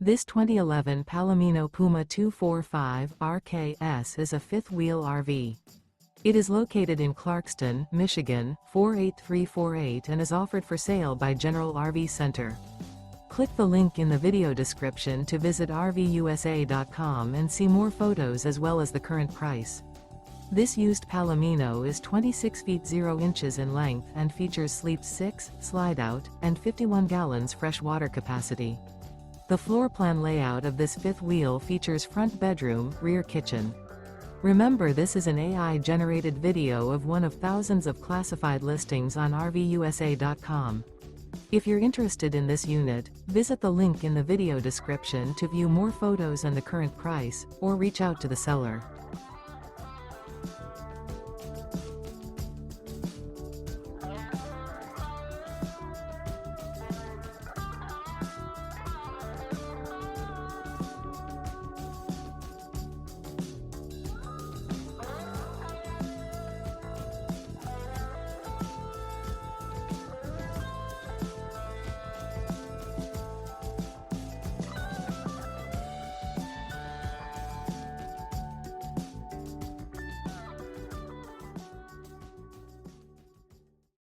This 2011 Palomino Puma 245 RKS is a fifth-wheel RV. It is located in Clarkston, Michigan, 48348 and is offered for sale by General RV Center. Click the link in the video description to visit RVUSA.com and see more photos as well as the current price. This used Palomino is 26 feet 0 inches in length and features sleep 6, slide-out, and 51 gallons fresh water capacity. The floor plan layout of this fifth wheel features front bedroom, rear kitchen. Remember, this is an AI-generated video of one of thousands of classified listings on RVUSA.com. If you're interested in this unit, visit the link in the video description to view more photos and the current price, or reach out to the seller.